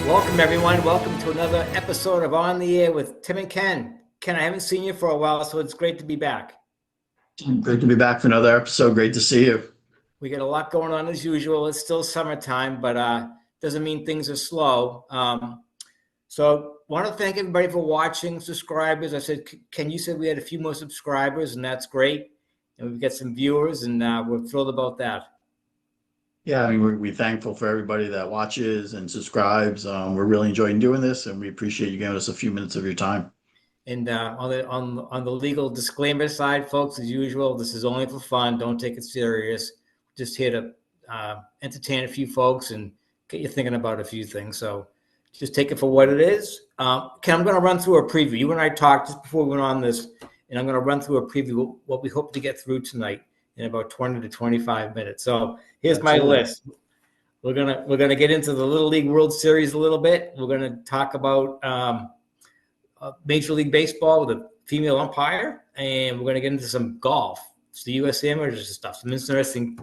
Welcome, everyone. Welcome to another episode of On the Air with Tim and Ken. Ken, I haven't seen you for a while, so it's great to be back. Great to be back for another episode. Great to see you. We got a lot going on as usual. It's still summertime, but doesn't mean things are slow. So want to thank everybody for watching, subscribers. I said, Ken, you said we had a few more subscribers, and that's great. And we've got some viewers, and we're thrilled about that. Yeah, I mean, we're thankful for everybody that watches and subscribes. We're really enjoying doing this, and we appreciate you giving us a few minutes of your time. And on the legal disclaimer side, folks, as usual, this is only for fun. Don't take it serious. Just here to entertain a few folks and get you thinking about a few things. So just take it for what it is. Ken, I'm going to run through a preview. You and I talked just before we went on this, and I'm going to run through a preview of what we hope to get through tonight in about 20 to 25 minutes. So here's my list. We're gonna get into the Little League World Series a little bit. We're gonna talk about Major League Baseball with a female umpire, and we're gonna get into some golf. It's the U.S. Amateurs and stuff. Some interesting.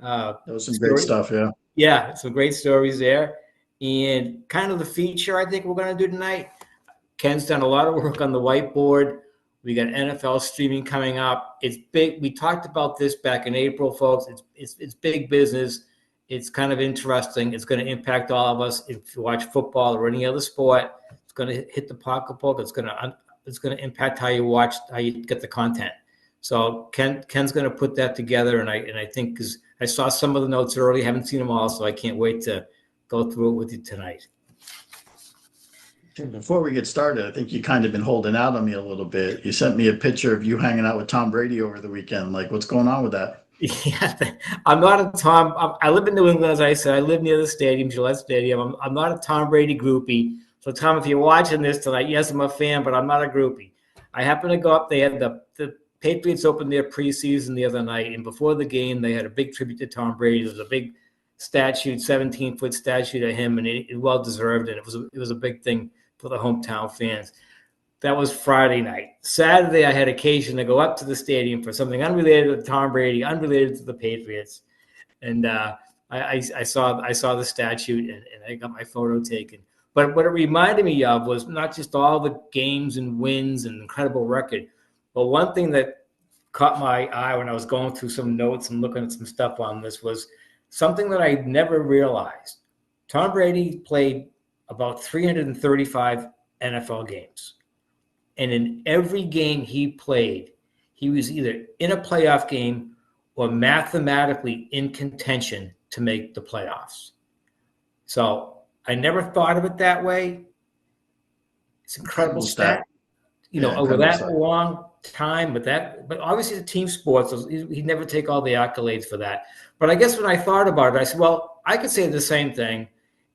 That was some great stuff, yeah. Yeah, some great stories there, and kind of the feature I think we're gonna do tonight. Ken's done a lot of work on the whiteboard. We got NFL streaming coming up. It's big. We talked about this back in April, folks. It's big business. It's kind of interesting. It's going to impact all of us. If you watch football or any other sport, it's going to hit the pocketbook. It's going to impact how you watch, how you get the content. So Ken's going to put that together, and I think because I saw some of the notes early, haven't seen them all, so I can't wait to go through it with you tonight. Before we get started, I think you kind of been holding out on me a little bit. You sent me a picture of you hanging out with Tom Brady over the weekend. Like, what's going on with that? Yeah, I'm not a Tom. I live in New England, as I said. I live near the stadium, Gillette Stadium. I'm not a Tom Brady groupie. So, Tom, if you're watching this tonight, yes, I'm a fan, but I'm not a groupie. I happened to go up. They had the Patriots opened their preseason the other night, and before the game, they had a big tribute to Tom Brady. There was a big statue, 17-foot statue to him, and it well deserved, and it was a big thing for the hometown fans. That was Friday night. Saturday, I had occasion to go up to the stadium for something unrelated to Tom Brady, unrelated to the Patriots, and I saw the statue and I got my photo taken. But what it reminded me of was not just all the games and wins and incredible record, but one thing that caught my eye when I was going through some notes and looking at some stuff on this was something that I never realized. Tom Brady played about 335 NFL games. And in every game he played, he was either in a playoff game or mathematically in contention to make the playoffs. So I never thought of it that way. It's an incredible stat. Over that long time, but obviously it's a team sport, so he'd never take all the accolades for that. But I guess when I thought about it, I said, well, I could say the same thing.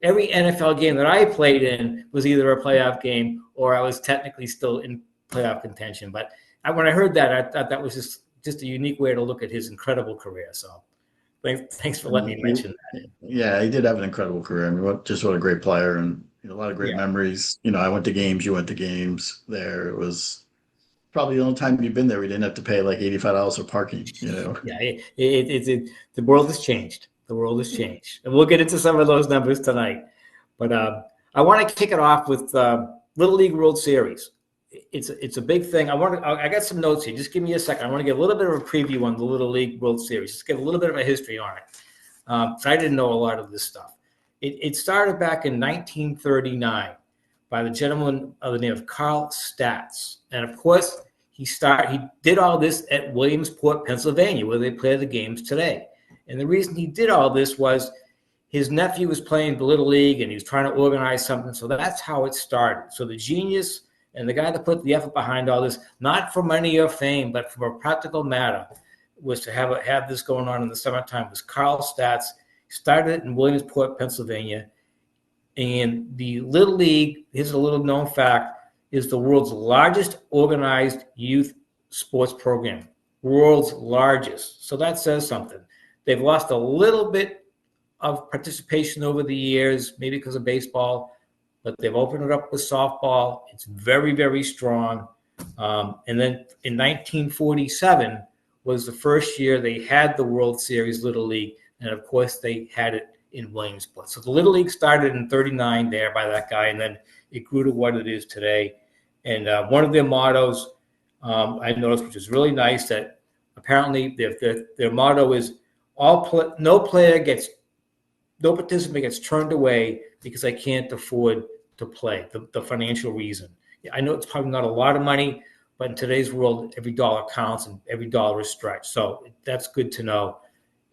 Every NFL game that I played in was either a playoff game or I was technically still in playoff contention. But when I heard that, I thought that was just a unique way to look at his incredible career. So thanks for letting me mention that. Yeah, he did have an incredible career. I mean, what a great player, and a lot of great memories. I went to games. You went to games there. It was probably the only time you've been there we didn't have to pay like $85 for parking. Yeah, the world has changed. The world has changed, and we'll get into some of those numbers tonight. But I want to kick it off with Little League World Series. It's a big thing. I got some notes here. Just give me a second. I want to get a little bit of a preview on the Little League World Series. Just get a little bit of a history on it. I didn't know a lot of this stuff. It started back in 1939 by the gentleman of the name of Carl Statz, and of course he did all this at Williamsport, Pennsylvania, where they play the games today. And the reason he did all this was his nephew was playing the Little League and he was trying to organize something. So that's how it started. So the genius and the guy that put the effort behind all this, not for money or fame, but for a practical matter, was to have this going on in the summertime, was Carl Statz. He started it in Williamsport, Pennsylvania. And the Little League, here's a little known fact, is the world's largest organized youth sports program. World's largest. So that says something. They've lost a little bit of participation over the years, maybe because of baseball, but they've opened it up with softball. It's very, very strong. And then in 1947 was the first year they had the World Series Little League. And of course, they had it in Williamsport. So the Little League started in '39 there by that guy, and then it grew to what it is today. And one of their mottos I noticed, which is really nice, that apparently their motto is no participant gets turned away because I can't afford to play, the financial reason. I know it's probably not a lot of money, but in today's world, every dollar counts and every dollar is stretched. So that's good to know.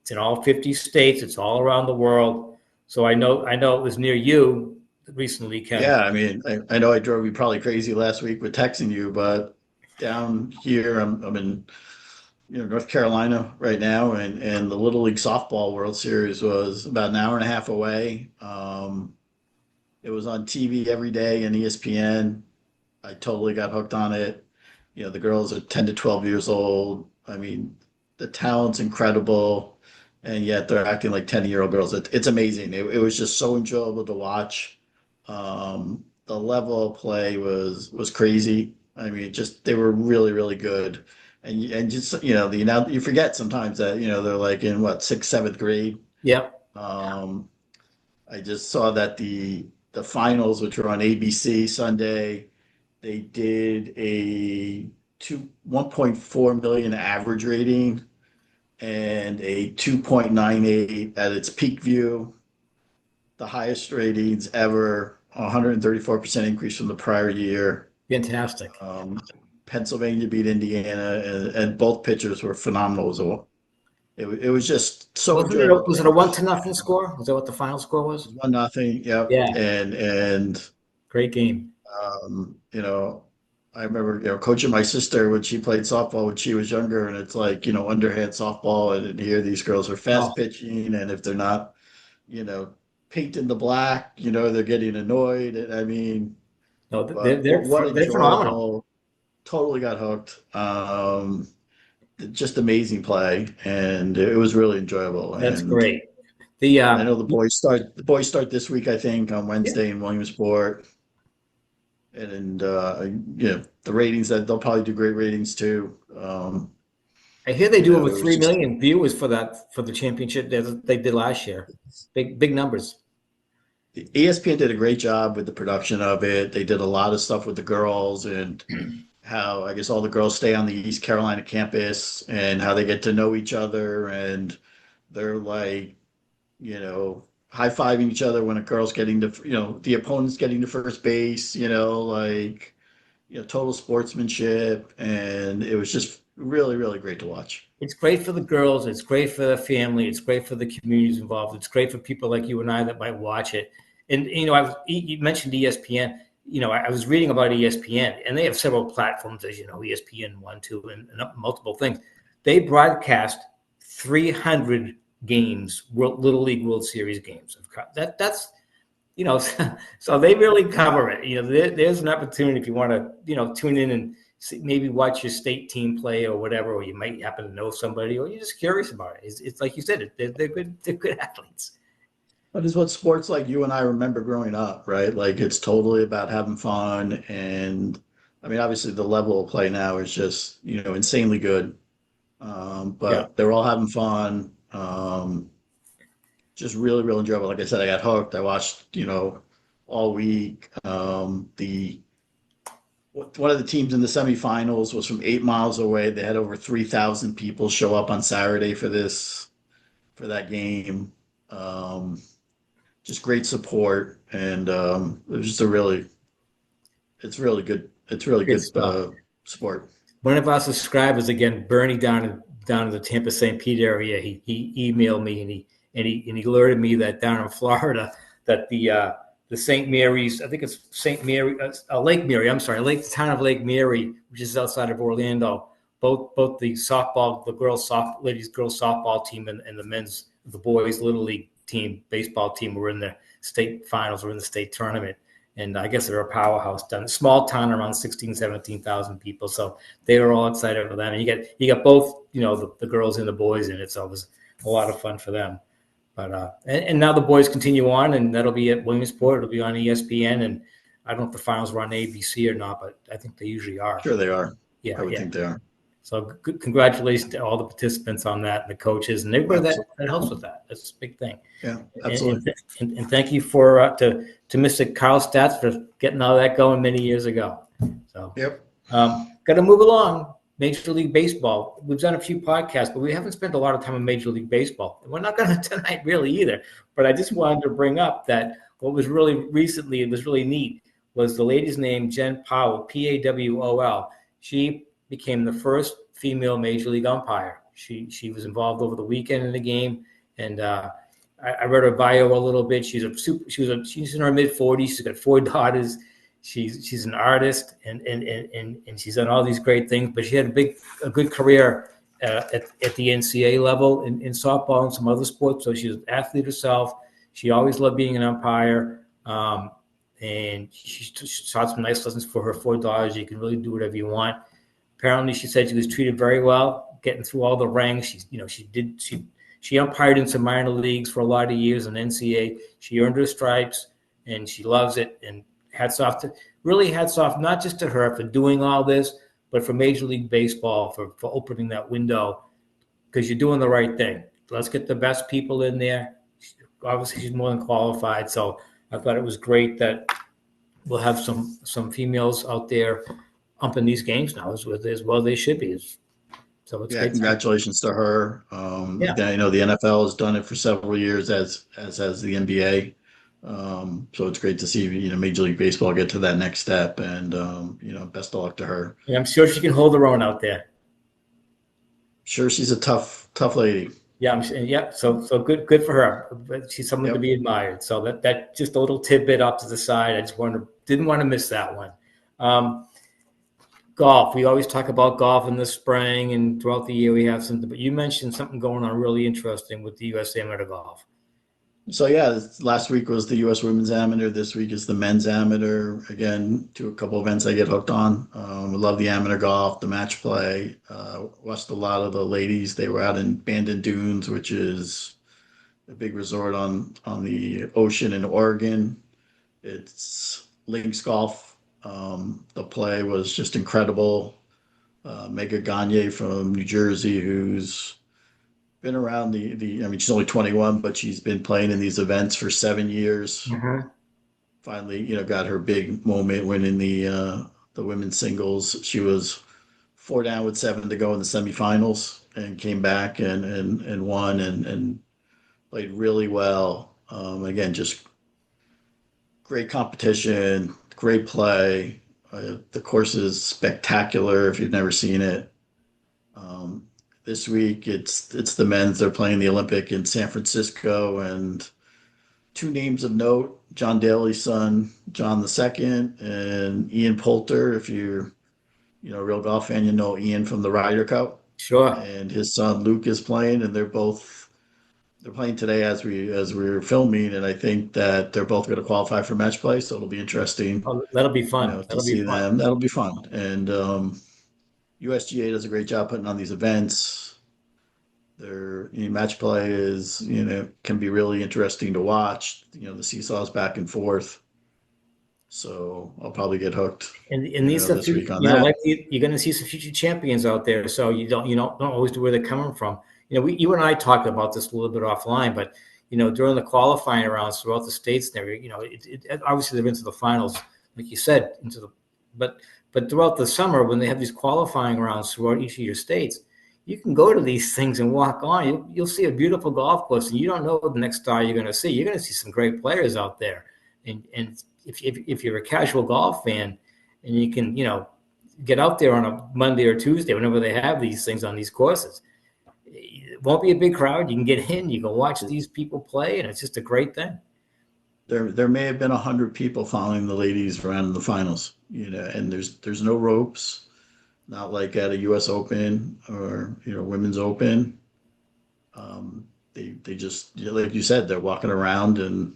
It's in all 50 states. It's all around the world. So I know it was near you recently, Ken. Yeah, I mean, I know I drove you probably crazy last week with texting you, but down here, I'm in North Carolina right now, and the Little League Softball World Series was about an hour and a half away. It was on TV every day and ESPN. I totally got hooked on it. The girls are 10 to 12 years old. I mean, the talent's incredible, and yet they're acting like 10-year-old girls. It's amazing. It was just so enjoyable to watch. The level of play was crazy. I mean, just they were really, really good. And just you forget sometimes that they're like in what, sixth, seventh grade. Yep. I just saw that the finals, which were on ABC Sunday, they did a 1.4 million average rating and a 2.98 at its peak view, the highest ratings ever, 134% increase from the prior year. Fantastic. Pennsylvania beat Indiana, and both pitchers were phenomenal as well. It was just so enjoyable. Was it a 1-0 score? Was that what the final score was? 1-0. Yep. Yeah. And Great game. I remember coaching my sister when she played softball when she was younger, and it's like underhand softball, and here these girls are fast pitching, and if they're not painting the black, they're getting annoyed. And I mean, No, what they're phenomenal. enjoyable. Totally got hooked. Just amazing play, and it was really enjoyable. That's And great. I know the boys start this week, I think, on Wednesday in Williamsport. And the ratings, that they'll probably do great ratings too. I hear they do over it was 3 just million viewers for the championship that they did last year. Big numbers. ESPN did a great job with the production of it. They did a lot of stuff with the girls, and how I guess all the girls stay on the East Carolina campus, and how they get to know each other, and they're like, high-fiving each other when a girl's getting to, the opponent's getting to first base, total sportsmanship. And it was just really, really great to watch. It's great for the girls. It's great for the family. It's great for the communities involved. It's great for people like you and I that might watch it. And, you mentioned ESPN. I was reading about ESPN, and they have several platforms, as you know, ESPN 1, 2, and multiple things. They broadcast 300 games, Little League World Series games. That's so they really cover it. There's an opportunity if you want to, tune in and maybe watch your state team play or whatever, or you might happen to know somebody, or you're just curious about it. It's like you said, they're good athletes. But it's what sports like you and I remember growing up, right? Like it's totally about having fun. And I mean, obviously the level of play now is just, insanely good. But they're all having fun. Just really, really enjoyable. Like I said, I got hooked. I watched, all week. One of the teams in the semifinals was from 8 miles away. They had over 3,000 people show up on Saturday for that game. Just great support, and it was just it's really good. It's really good sport. One of our subscribers, again, Bernie down in the Tampa St. Pete area, he emailed me and he alerted me that down in Florida that the St. Mary's, I think it's St. Mary, Lake Mary. I'm sorry, the town of Lake Mary, which is outside of Orlando. Both the ladies girls softball team and the boys little league team, baseball team were in the state finals, were in the state tournament. And I guess they're a powerhouse down, small town around 16, 17,000 people. So they were all excited for them. And you got both, the girls and the boys in it. So it was a lot of fun for them. But and now the boys continue on, and that'll be at Williamsport. It'll be on ESPN. And I don't know if the finals were on ABC or not, but I think they usually are. Sure they are. Yeah, I would think they are. So congratulations to all the participants on that, and the coaches, and everybody that helps with that. That's a big thing. Yeah, absolutely. And thank you for to Mr. Carl Stats for getting all that going many years ago. So, Yep. Got to move along. Major League Baseball. We've done a few podcasts, but we haven't spent a lot of time on Major League Baseball. We're not going to tonight, really, either. But I just wanted to bring up that what was really recently, it was really neat, was the lady's name, Jen Powell, Pawol. She became the first female Major League umpire. She was involved over the weekend in the game, and I read her bio a little bit. She's in her mid-40s. She's got 4 daughters. She's an artist, and she's done all these great things. But she had a good career at the NCAA level in softball and some other sports. So she's an athlete herself. She always loved being an umpire, and she taught some nice lessons for her 4 daughters. You can really do whatever you want. Apparently, she said she was treated very well, getting through all the ranks. She umpired in some minor leagues for a lot of years in NCAA. She earned her stripes, and she loves it. And hats off not just to her for doing all this, but for Major League Baseball for opening that window, because you're doing the right thing. Let's get the best people in there. Obviously, she's more than qualified. So I thought it was great that we'll have some females out there umping these games now as well they should be. So it's great. Congratulations to her. I know the NFL has done it for several years, as has the NBA. So it's great to see Major League Baseball get to that next step, and best of luck to her. Yeah, I'm sure she can hold her own out there. Sure, she's a tough lady. Yeah, So good for her. But she's someone to be admired. So that just a little tidbit up to the side. I just didn't want to miss that one. Golf. We always talk about golf in the spring, and throughout the year we have something. But you mentioned something going on really interesting with the U.S. Amateur Golf. So last week was the U.S. Women's Amateur. This week is the Men's Amateur. Again, to a couple events I get hooked on. I love the amateur golf, the match play. Watched a lot of the ladies. They were out in Bandon Dunes, which is a big resort on the ocean in Oregon. It's links golf. The play was just incredible. Mega Gagne from New Jersey, who's been around she's only 21, but she's been playing in these events for 7 years. Mm-hmm. Finally, got her big moment winning the women's singles. She was 4 down with 7 to go in the semifinals and came back and won and played really well. Again, just great competition, great play. The course is spectacular if you've never seen it. This week it's the men's. They're playing the Olympic in San Francisco, and 2 names of note: John Daly's son, John II, and Ian Poulter. If you're a real golf fan, you know Ian from the Ryder Cup. Sure. And his son Luke is playing, and they're playing today as we're filming, and I think that they're both going to qualify for match play, so it'll be interesting. Oh, that'll be fun. To see them. That'll be fun. And USGA does a great job putting on these events. Their match play is can be really interesting to watch. The seesaws back and forth. So I'll probably get hooked. And these this week on that. Like you're going to see some future champions out there. So you don't always know where they're coming from. You and I talked about this a little bit offline, but during the qualifying rounds throughout the states and everything, obviously they're into the finals, like you said, but throughout the summer when they have these qualifying rounds throughout each of your states, you can go to these things and walk on. You'll see a beautiful golf course, and you don't know the next star you're going to see. You're going to see some great players out there, and if you're a casual golf fan, and you can get out there on a Monday or Tuesday whenever they have these things on these courses. It won't be a big crowd. You can get in, you can watch these people play, and it's just a great thing. There may have been 100 people following the ladies around in the finals, and there's no ropes, not like at a U.S. Open or Women's Open. They just, like you said, they're walking around, and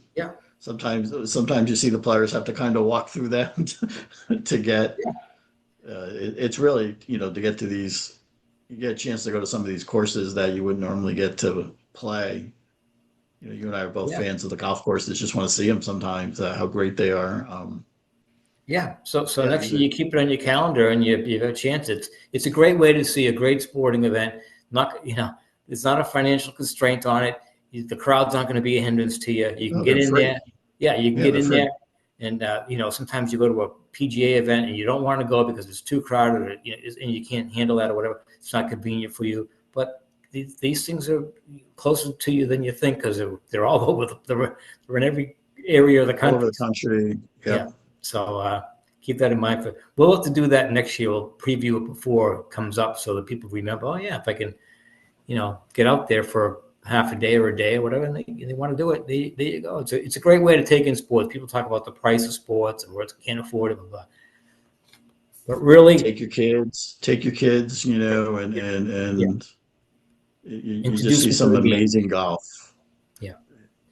sometimes you see the players have to kind of walk through that to get. It's really to get to these. You get a chance to go to some of these courses that you wouldn't normally get to play. You and I are both fans of the golf courses. Just want to see them sometimes, how great they are. Yeah. So Yeah, next year you keep it on your calendar and you have a chance. It's a great way to see a great sporting event. Not it's not a financial constraint on it. The crowd's not going to be a hindrance to you. You can no, get they're in there. free. Yeah, you can Yeah, get they're in free. there. And sometimes you go to a PGA event and you don't want to go because it's too crowded, or, and you can't handle that or whatever. It's not convenient for you. But these things are closer to you than you think because they're all over. They're in every area of the All over country. the country. Yeah. Yep. So keep that in mind. We'll have to do that next year. We'll preview it before it comes up so that people remember. Oh yeah, if I can, get out there for half a day or a day or whatever, and they want to do it. There you go. It's a great way to take in sports. People talk about the price of sports and where it's can't afford it, but really, Take your kids, yeah, and you just introduce see them to some the game. amazing golf. Yeah,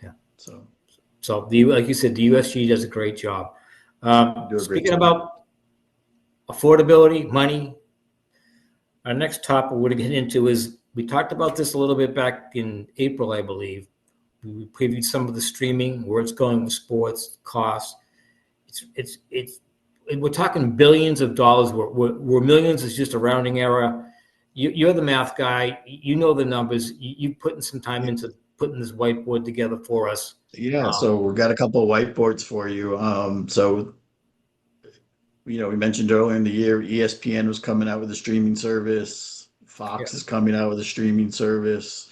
yeah. So So like you said, the USG does a great job. you do a great Speaking job. about affordability, money, our next topic we're going to get into is we talked about this a little bit back in April, I believe. We previewed some of the streaming, where it's going with sports, costs. It's we're talking billions of dollars. Where millions is just a rounding error. You're the math guy. You know the numbers. You putting some time into putting this whiteboard together for us. Yeah, Um, so we've got a couple of whiteboards for you. So we mentioned earlier in the year, ESPN was coming out with a streaming service. yeah, Fox is coming out with a streaming service.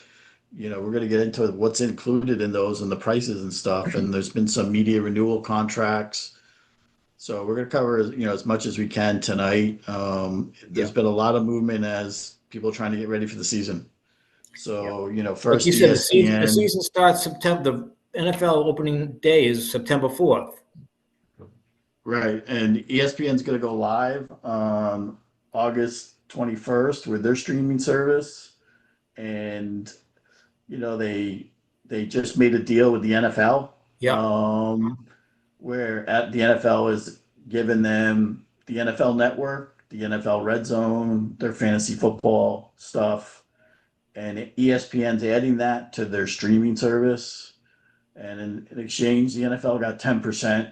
We're going to get into what's included in those and the prices and stuff. And there's been some media renewal contracts. So we're going to cover, as much as we can tonight. yeah, There's been a lot of movement as people are trying to get ready for the season. yeah. So, Like you first said, the ESPN. season starts September. The NFL opening day is September 4th. Right. And ESPN's going to go live on August 21st with their streaming service. And, they just made a deal with the NFL, Yeah, where the NFL is giving them the NFL Network, the NFL Red Zone, their fantasy football stuff. And ESPN's adding that to their streaming service. And in exchange, the NFL got 10%.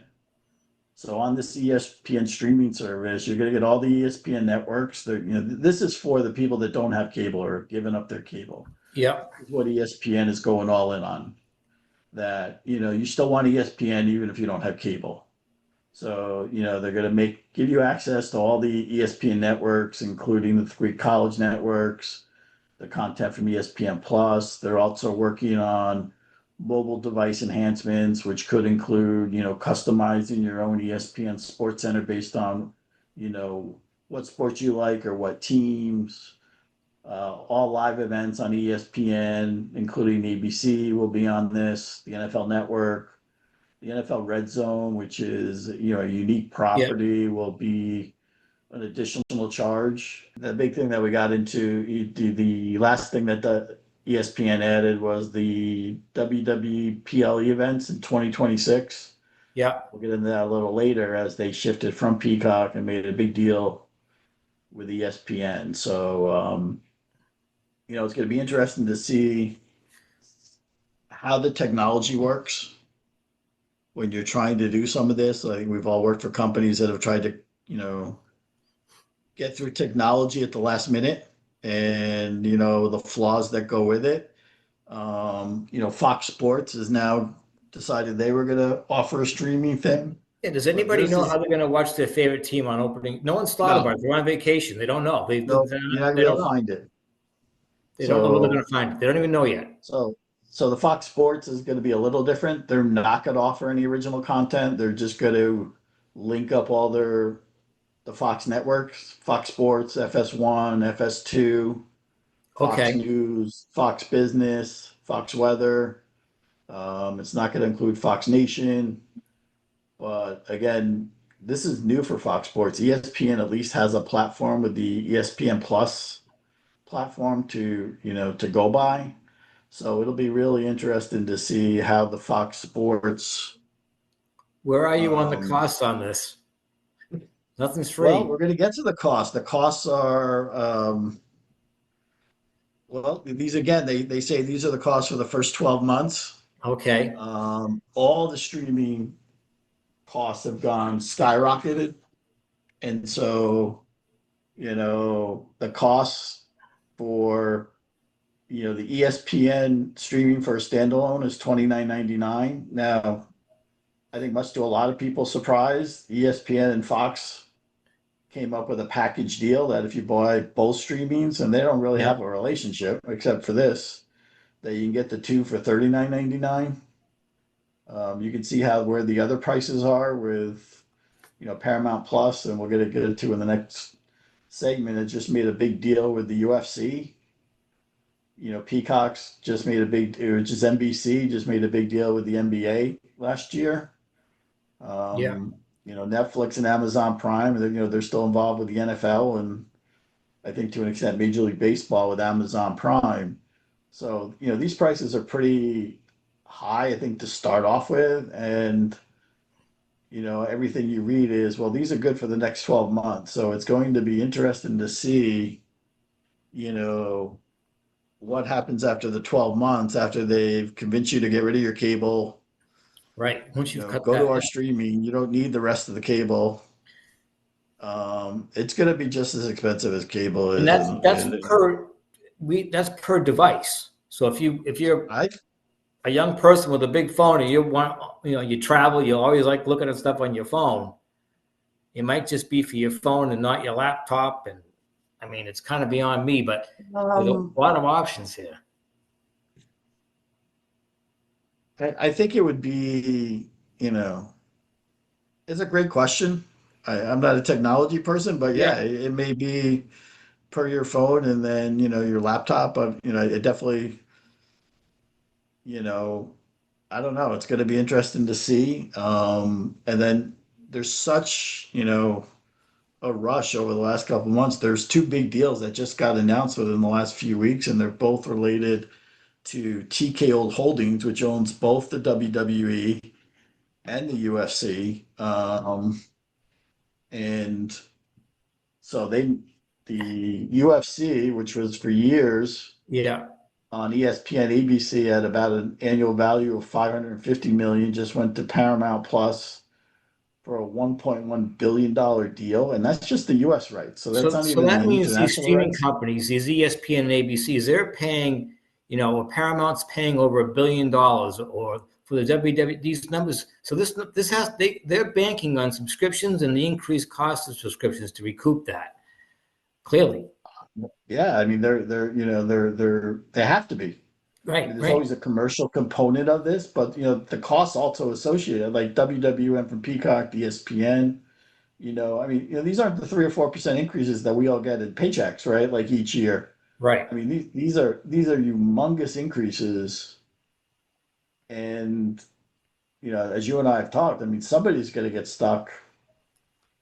So on this ESPN streaming service, you're going to get all the ESPN networks. This is for the people that don't have cable or given up their cable. yeah, This is what ESPN is going all in on. That you still want ESPN even if you don't have cable. So they're going to give you access to all the ESPN networks, including the three college networks, the content from ESPN Plus. They're also working on mobile device enhancements, which could include, customizing your own ESPN Sports Center based on, you know, what sports you like or what teams. All live events on ESPN, including ABC, will be on this. The NFL Network, the NFL Red Zone, which is a unique yeah, property, will be an additional charge. The big thing that we got into, the last thing that the ESPN added was the WWPL events in 2026. yeah. We'll get into that a little later as they shifted from Peacock and made a big deal with ESPN. So, it's going to be interesting to see how the technology works when you're trying to do some of this. I think we've all worked for companies that have tried to, get through technology at the last minute and the flaws that go with it. Fox Sports has now decided they were going to offer a streaming thing, Yeah, does but anybody theirs know how is they're going to watch their favorite team on opening? No one's thought no, about it. They're on vacation. They don't know. no, you're not going to They be able to don't find it. they don't know where they're going So, to find it. They don't even know yet. so, so the Fox Sports is going to be a little different. They're not going to offer any original content. They're just going to link up all the Fox networks, Fox Sports, FS1, FS2, Fox Okay. News, Fox Business, Fox Weather. It's not going to include Fox Nation, but again, this is new for Fox Sports. ESPN at least has a platform with the ESPN Plus platform to go by. So it'll be really interesting to see how the Fox Sports. Where are you on the Um, costs on this? Nothing's well, free. we're going to get to the cost. The costs are these again. They say these are the costs for the first 12 months. Okay. All the streaming costs have gone skyrocketed. And so, the costs for, the ESPN streaming for a standalone is $29.99. Now, I think much to a lot of people's surprise, ESPN and Fox came up with a package deal that if you buy both streamings, and they don't really Yeah. have a relationship except for this, that you can get the two for $39.99. You can see how where the other prices are with, Paramount Plus, and we'll get into in the next segment. It just made a big deal with the UFC. Peacock's just made a big, it was just NBC just made a big deal with the NBA last year. Yeah. Netflix and Amazon Prime, they're still involved with the NFL and I think to an extent Major League Baseball with Amazon Prime. So, these prices are pretty high, I think, to start off with. And, everything you read is, well, these are good for the next 12 months. So it's going to be interesting to see, you know, what happens after the 12 months after they've convinced you to get rid of your cable. Right. Once you've cut Go to that. our streaming. You don't need the rest of the cable. It's going to be just as expensive as cable And is. that's that's per device. So if you're I a young person with a big phone and you travel, you always like looking at stuff on your phone. It might just be for your phone and not your laptop. And I mean, it's kind of beyond me, but there's a um, lot of options here. I think it would be, it's a great question. I'm not a technology person, but Yeah. yeah, it may be per your phone and then, your laptop, but, it definitely, you know, I don't know. It's going to be interesting to see. And then there's such, a rush over the last couple of months. There's two big deals that just got announced within the last few weeks, and they're both related to TKO Holdings, which owns both the WWE and the UFC. And so the UFC, which was for years Yeah. on ESPN, ABC at about an annual value of 550 million, just went to Paramount Plus for a $1.1 billion deal, and that's just the US rights. So that's not So even that the means these international streaming rights. companies, these ESPN and ABCs, they're paying, Paramount's paying over $1 billion, or for the WWE, these numbers. So they're banking on subscriptions and the increased cost of subscriptions to recoup that. Clearly. Yeah, I mean they have to be. I mean, Right, there's right, always a commercial component of this, but the costs also associated, like WWN from Peacock, ESPN. I mean, these aren't the 3 or 4% increases that we all get in paychecks, right? Like each year. right. I mean, these are humongous increases, and as you and I have talked, I mean, somebody's going to get stuck,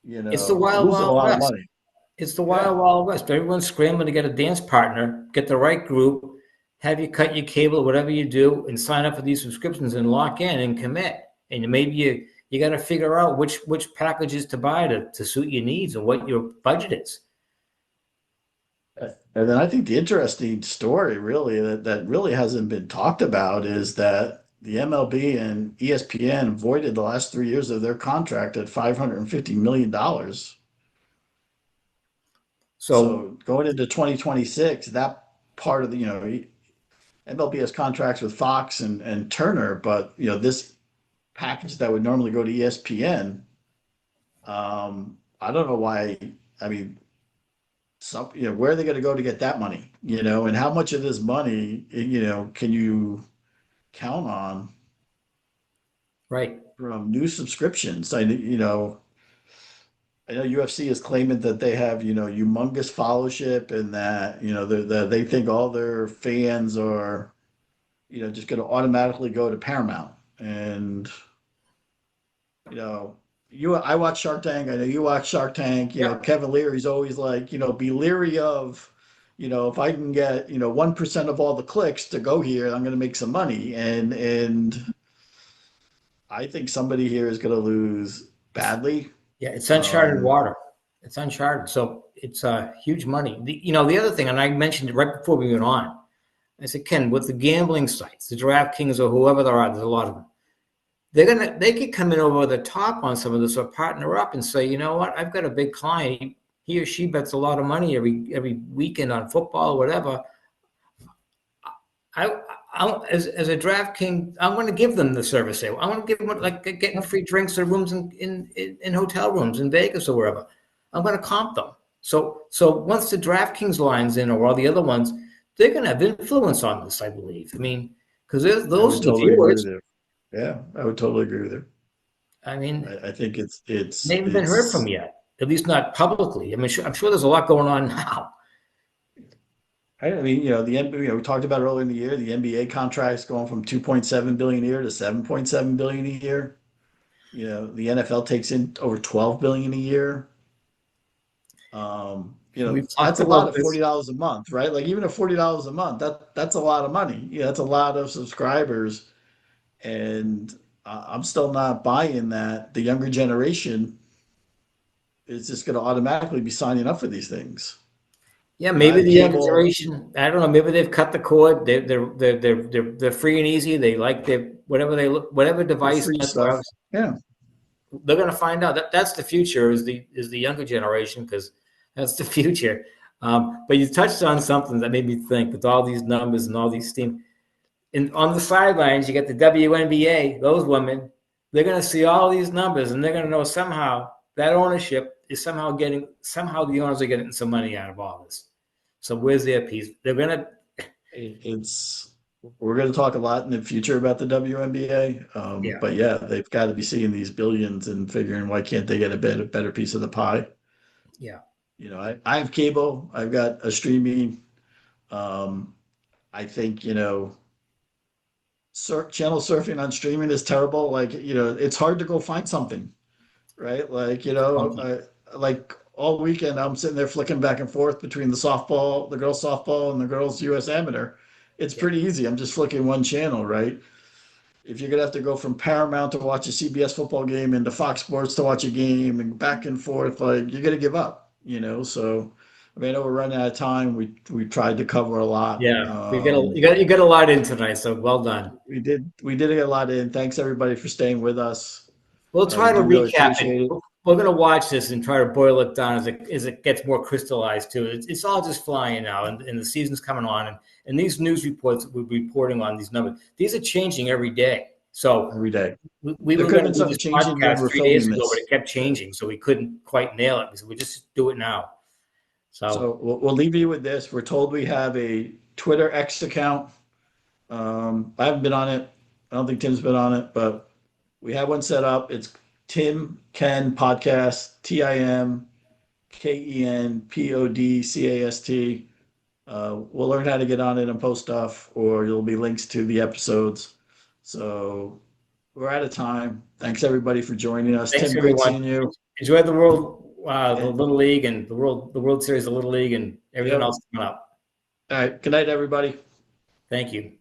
It's the wild, losing a wild lot of west. money. It's the Yeah. wild, wild west. Everyone's scrambling to get a dance partner, get the right group, have you cut your cable, whatever you do, and sign up for these subscriptions and lock in and commit. And maybe you got to figure out which packages to buy to suit your needs and what your budget is. And then I think the interesting story really that really hasn't been talked about is that the MLB and ESPN voided the last 3 years of their contract at $550 million. So So going into 2026, that part of the, MLB has contracts with Fox and Turner, but this package that would normally go to ESPN, I don't know why. I mean, where are they going to go to get that money? And how much of this money, can you count on right. from new subscriptions? I know UFC is claiming that they have, humongous followership and that, they think all their fans are, just going to automatically go to Paramount. And, you know, I watch Shark Tank. I know you watch Shark Tank. Yeah. Kevin Leary's always like, be leery of, if I can get, 1% of all the clicks to go here, I'm going to make some money. And I think somebody here is going to lose badly. Yeah, it's uncharted Um, water. It's uncharted. So it's huge money. The other thing, and I mentioned it right before we went on, I said, Ken, with the gambling sites, the DraftKings or whoever there are, there's a lot of them. they could come in over the top on some of this or partner up and say, you know what, I've got a big client. He or she bets a lot of money every weekend on football or whatever. I, as a DraftKings, I want to give them the service. I want to give them like getting free drinks or rooms in hotel rooms in Vegas or wherever. I'm going to comp them. So once the DraftKings lines in or all the other ones, they're going to have influence on this, I believe. I mean, because I those would are the totally agree viewers. with you. Yeah, I would totally agree with you. I mean, I think they haven't been heard from yet, at least not publicly. I mean, I'm sure there's a lot going on now. I mean, the NBA, we talked about earlier in the year, the NBA contracts going from 2.7 billion a year to 7.7 billion a year. The NFL takes in over 12 billion a year. We've That's talked a lot about of this. $40 a month, right? Like even at $40 a month, that's a lot of money. Yeah, that's a lot of subscribers. And I'm still not buying that the younger generation is just going to automatically be signing up for these things. Yeah, I maybe have the younger cable, generation. I don't know. Maybe they've cut the cord. They're free and easy. They like their whatever they look, whatever the device free stuff. networks. Yeah. They're going to find out that's the future is the younger generation because that's the future. But you touched on something that made me think with all these numbers and all these teams. And on the sidelines, you get the WNBA. Those women, they're going to see all these numbers and they're going to know somehow that ownership is somehow the owners are getting some money out of all this. So where's their piece? They're going to. It's we're going to talk a lot in the future about the WNBA, Yeah. but yeah, they've got to be seeing these billions and figuring why can't they get a better piece of the pie. Yeah. I have cable, I've got a streaming. Um, I think channel surfing on streaming is terrible. Like it's hard to go find something, right? Like Funky. like all weekend I'm sitting there flicking back and forth between the girls softball and the girls U.S. amateur. It's Yeah. pretty easy. I'm just flicking one channel, right? If you're gonna have to go from Paramount to watch a CBS football game into Fox Sports to watch a game and back and forth, like you're gonna give up. So I mean, I know we're running out of time. We tried to cover a lot. Yeah. You got a lot in tonight. So well done. We did get a lot in. Thanks everybody for staying with us. We'll try We to do really recap appreciate it. it. We're going to watch this and try to boil it down as it gets more crystallized too. It's all just flying now, and the season's coming on, and these news reports we're reporting on these numbers, these are changing every day. So Every day. we There were could have going been to do something this changing when podcast we're 3 days filming ago, but this. it kept changing, so we couldn't quite nail it. So we just do it now. So So we'll leave you with this. We're told we have a Twitter X account. I haven't been on it. I don't think Tim's been on it, but we have one set up. It's Tim Ken Podcast, TimKenPodcast. We'll learn how to get on it and post stuff, or there'll be links to the episodes. So we're out of time. Thanks everybody for joining us. thanks Tim, great everyone. seeing you. Enjoy the And Little League and the World Series of Little League and everything yep. else coming up. All right. Good night, everybody. Thank you.